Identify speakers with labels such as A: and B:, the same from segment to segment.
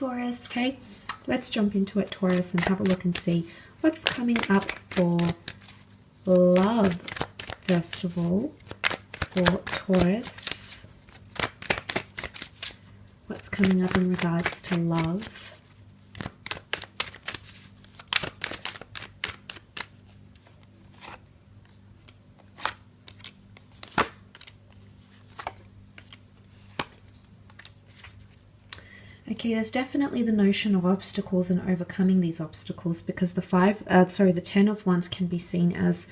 A: Taurus. Okay, let's jump into it, Taurus, and have a look and see what's coming up for love. First of all, for Taurus, what's coming up in regards to love? Okay, there's definitely the notion of obstacles and overcoming these obstacles, because the 10 of Wands can be seen as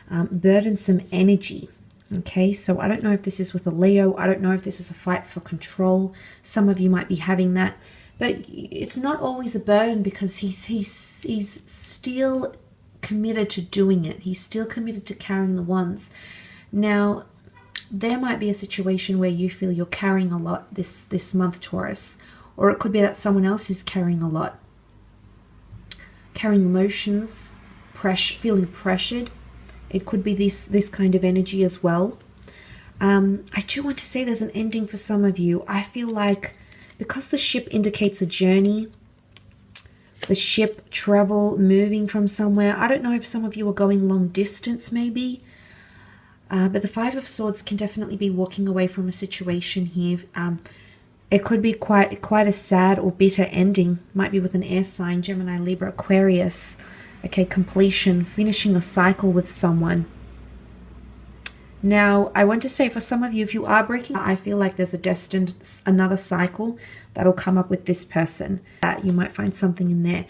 A: burdensome energy. Okay, so I don't know if this is with a Leo. I don't know if this is a fight for control. Some of you might be having that, but it's not always a burden, because he's still committed to doing it. He's still committed to carrying the wands. Now, there might be a situation where you feel you're carrying a lot this month, Taurus. Or it could be that someone else is carrying a lot. Carrying emotions, feeling pressured. It could be this kind of energy as well. I do want to say there's an ending for some of you. I feel like because the ship indicates a journey, the ship, travel, moving from somewhere. I don't know if some of you are going long distance maybe. But the Five of Swords can definitely be walking away from a situation here. It could be quite a sad or bitter ending. Might be with an air sign, Gemini, Libra, Aquarius. Okay, completion, finishing a cycle with someone. Now, I want to say for some of you, if you are breaking, I feel like there's another cycle that'll come up with this person. That you might find something in there.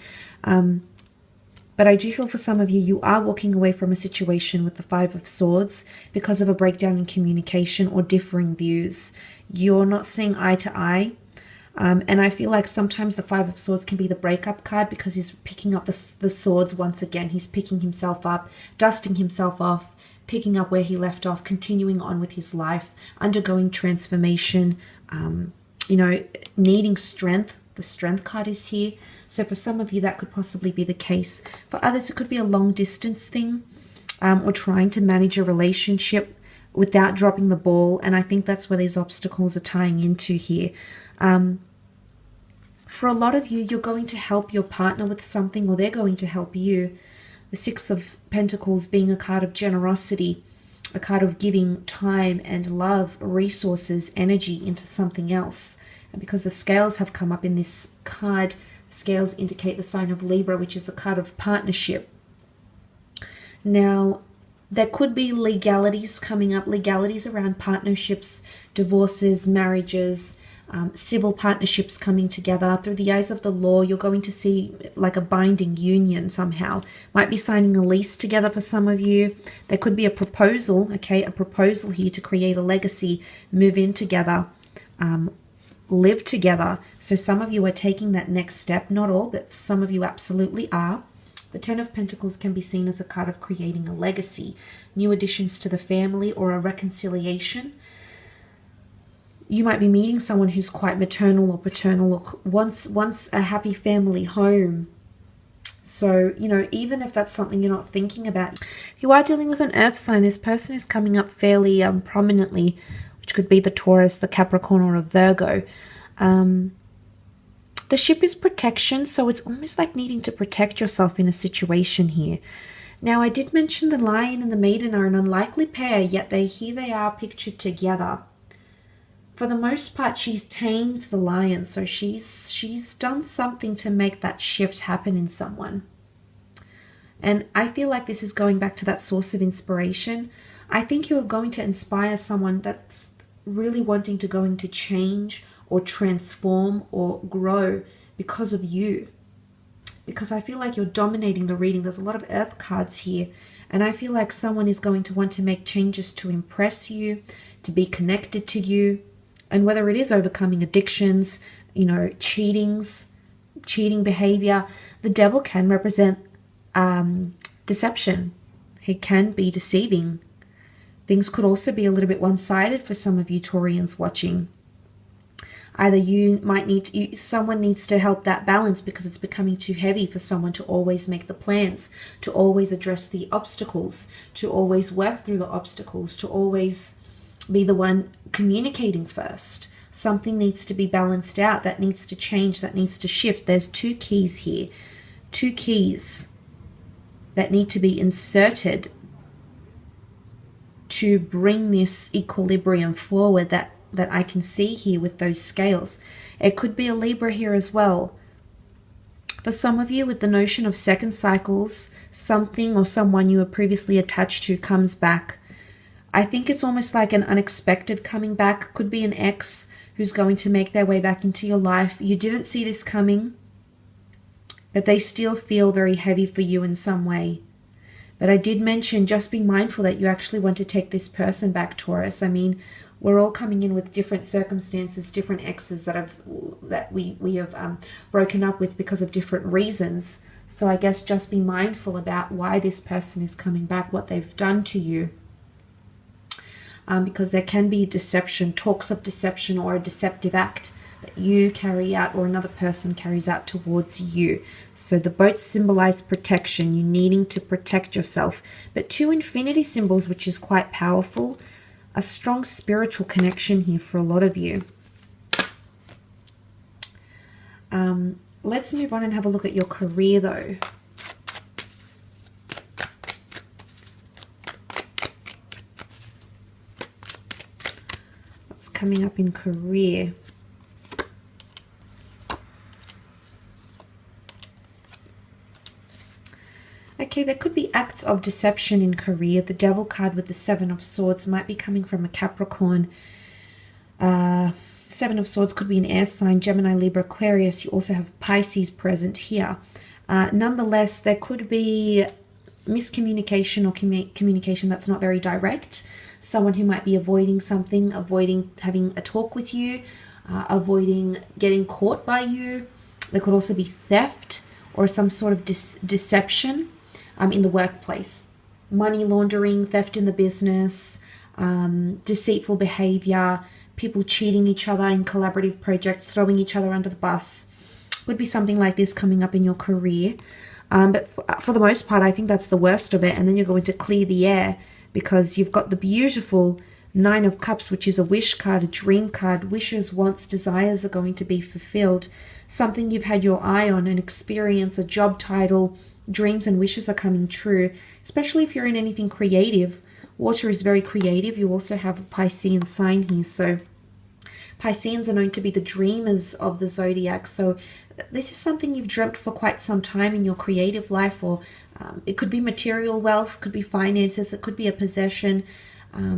A: But I do feel for some of you, you are walking away from a situation with the Five of Swords because of a breakdown in communication or differing views. You're not seeing eye to eye. And I feel like sometimes the Five of Swords can be the breakup card, because he's picking up the swords once again. He's picking himself up, dusting himself off, picking up where he left off, continuing on with his life, undergoing transformation, you know, needing strength. The Strength card is here. So for some of you, that could possibly be the case. For others, it could be a long distance thing, or trying to manage a relationship without dropping the ball. And I think that's where these obstacles are tying into here. For a lot of you, you're going to help your partner with something, or they're going to help you. The Six of Pentacles being a card of generosity, a card of giving time and love, resources, energy into something else. And because the scales have come up in this card, the scales indicate the sign of Libra, which is a card of partnership. Now, there could be legalities coming up, legalities around partnerships, divorces, marriages, civil partnerships coming together. Through the eyes of the law, you're going to see like a binding union somehow. Might be signing a lease together for some of you. There could be a proposal, okay, a proposal here to create a legacy, move in together, live together. So some of you are taking that next step. Not all, but some of you absolutely are. The Ten of Pentacles can be seen as a card of creating a legacy, new additions to the family, or a reconciliation. You might be meeting someone who's quite maternal or paternal, or wants a happy family home. So, you know, even if that's something you're not thinking about, if you are dealing with an earth sign, this person is coming up fairly prominently, which could be the Taurus, the Capricorn, or a Virgo. The ship is protection, so it's almost like needing to protect yourself in a situation here. Now, I did mention the Lion and the Maiden are an unlikely pair, yet here they are pictured together. For the most part, she's tamed the lion, so she's done something to make that shift happen in someone. And I feel like this is going back to that source of inspiration. I think you're going to inspire someone that's really wanting to go into change or transform or grow because of you. Because I feel like you're dominating the reading. There's a lot of earth cards here. And I feel like someone is going to want to make changes to impress you, to be connected to you. And whether it is overcoming addictions, you know, cheating behavior, the devil can represent deception. He can be deceiving. Things could also be a little bit one-sided for some of you Taurians watching. Either someone needs to help that balance because it's becoming too heavy for someone to always make the plans, to always address the obstacles, to always work through the obstacles, to always be the one communicating first. Something needs to be balanced out. That needs to change. That needs to shift. There's 2 keys here. 2 keys that need to be inserted to bring this equilibrium forward that I can see here with those scales. It could be a Libra here as well. For some of you, with the notion of second cycles, something or someone you were previously attached to comes back. I think it's almost like an unexpected coming back. Could be an ex who's going to make their way back into your life. You didn't see this coming, but they still feel very heavy for you in some way. But I did mention, just be mindful that you actually want to take this person back, Taurus. I mean, we're all coming in with different circumstances, different exes that we have broken up with because of different reasons. So I guess just be mindful about why this person is coming back, what they've done to you. Because there can be deception, talks of deception, or a deceptive act that you carry out or another person carries out towards you. So the boats symbolize protection, you needing to protect yourself. But 2 infinity symbols, which is quite powerful. A strong spiritual connection here for a lot of you. Let's move on and have a look at your career though. What's coming up in career? Okay, there could be acts of deception in career. The Devil card with the 7 of Swords might be coming from a Capricorn. 7 of Swords could be an air sign, Gemini, Libra, Aquarius. You also have Pisces present here. Nonetheless, there could be miscommunication or communication that's not very direct. Someone who might be avoiding something, avoiding having a talk with you, avoiding getting caught by you. There could also be theft or some sort of deception in the workplace. Money laundering, theft in the business, deceitful behavior, people cheating each other in collaborative projects, throwing each other under the bus. Would be something like this coming up in your career. But for the most part, I think that's the worst of it. And then you're going to clear the air because you've got the beautiful 9 of Cups, which is a wish card, a dream card. Wishes, wants, desires are going to be fulfilled. Something you've had your eye on, an experience, a job title, dreams and wishes are coming true, especially if you're in anything creative. Water is very creative. You also have a Piscean sign here. So Pisceans are known to be the dreamers of the zodiac. So this is something you've dreamt for quite some time in your creative life, or it could be material wealth, could be finances, it could be a possession,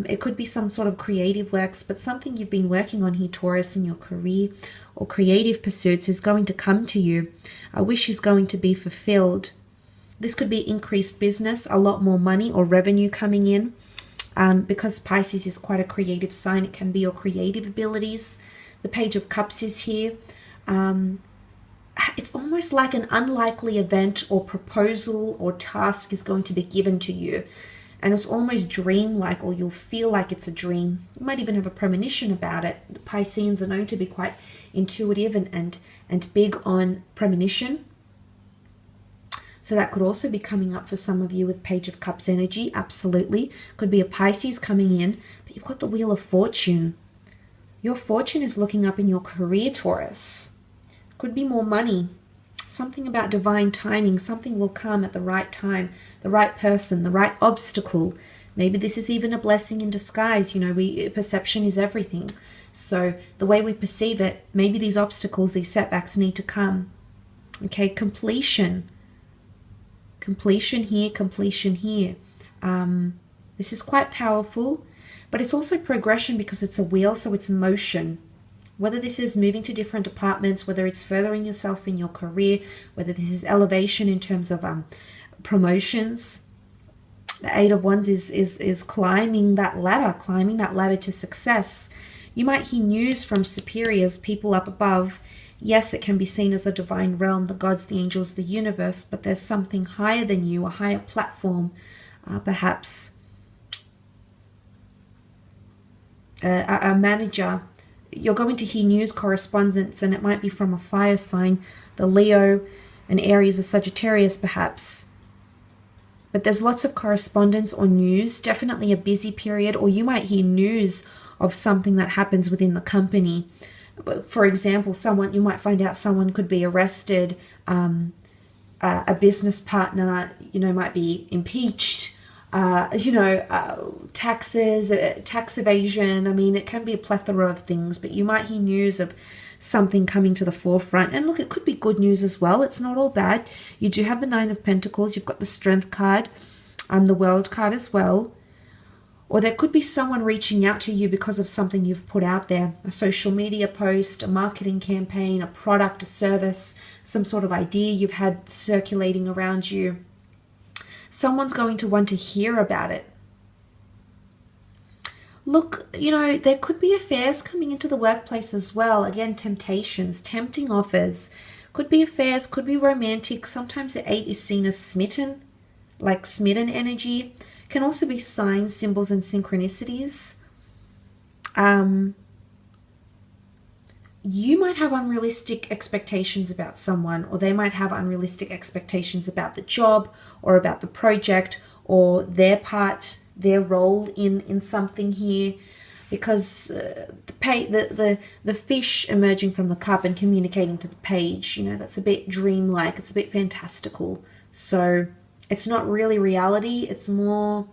A: it could be some sort of creative works, but something you've been working on here, Taurus, in your career or creative pursuits is going to come to you. A wish is going to be fulfilled. This could be increased business, a lot more money or revenue coming in. Because Pisces is quite a creative sign, it can be your creative abilities. The Page of Cups is here. It's almost like an unlikely event or proposal or task is going to be given to you. And it's almost dream-like, or you'll feel like it's a dream. You might even have a premonition about it. The Pisceans are known to be quite intuitive and big on premonition. So that could also be coming up for some of you with Page of Cups energy. Absolutely. Could be a Pisces coming in. But you've got the Wheel of Fortune. Your fortune is looking up in your career, Taurus. Could be more money. Something about divine timing. Something will come at the right time. The right person. The right obstacle. Maybe this is even a blessing in disguise. You know, perception is everything. So the way we perceive it, maybe these obstacles, these setbacks need to come. Okay, completion. Completion here, completion here. This is quite powerful, but it's also progression because it's a wheel, so it's motion. Whether this is moving to different departments, whether it's furthering yourself in your career, whether this is elevation in terms of promotions. The 8 of Wands is climbing that ladder to success. You might hear news from superiors, people up above. Yes, it can be seen as a divine realm, the gods, the angels, the universe, but there's something higher than you, a higher platform, perhaps a manager. You're going to hear news correspondence, and it might be from a fire sign, the Leo, an Aries, a Sagittarius, perhaps. But there's lots of correspondence or news, definitely a busy period, or you might hear news of something that happens within the company. But for example, you might find out someone could be arrested, a business partner, might be impeached, taxes, tax evasion. I mean, it can be a plethora of things, but you might hear news of something coming to the forefront. And look, it could be good news as well. It's not all bad. You do have the Nine of Pentacles. You've got the Strength card, the World card as well. Or there could be someone reaching out to you because of something you've put out there. A social media post, a marketing campaign, a product, a service, some sort of idea you've had circulating around you. Someone's going to want to hear about it. Look, there could be affairs coming into the workplace as well. Again, temptations, tempting offers. Could be affairs, could be romantic. Sometimes the 8 is seen as smitten, like smitten energy. Can also be signs, symbols, and synchronicities. You might have unrealistic expectations about someone, or they might have unrealistic expectations about the job or about the project or their part, their role in something here, because the fish emerging from the cup and communicating to the page, that's a bit dreamlike, it's a bit fantastical. So it's not really reality, it's more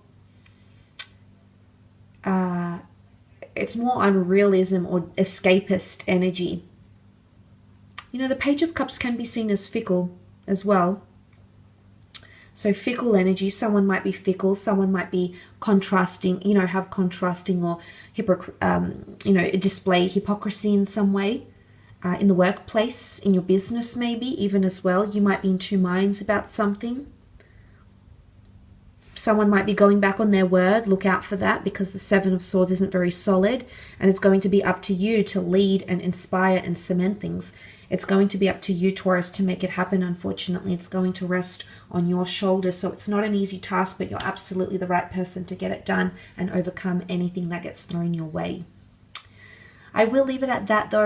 A: unrealism or escapist energy. The Page of Cups can be seen as fickle as well. So fickle energy, someone might be fickle, someone might be contrasting, have contrasting or display hypocrisy in some way. In the workplace, in your business maybe, even as well. You might be in two minds about something. Someone might be going back on their word. Look out for that, because the Seven of Swords isn't very solid, and it's going to be up to you to lead and inspire and cement things. It's going to be up to you, Taurus, to make it happen. Unfortunately, it's going to rest on your shoulders. So it's not an easy task, but you're absolutely the right person to get it done and overcome anything that gets thrown your way. I will leave it at that, though.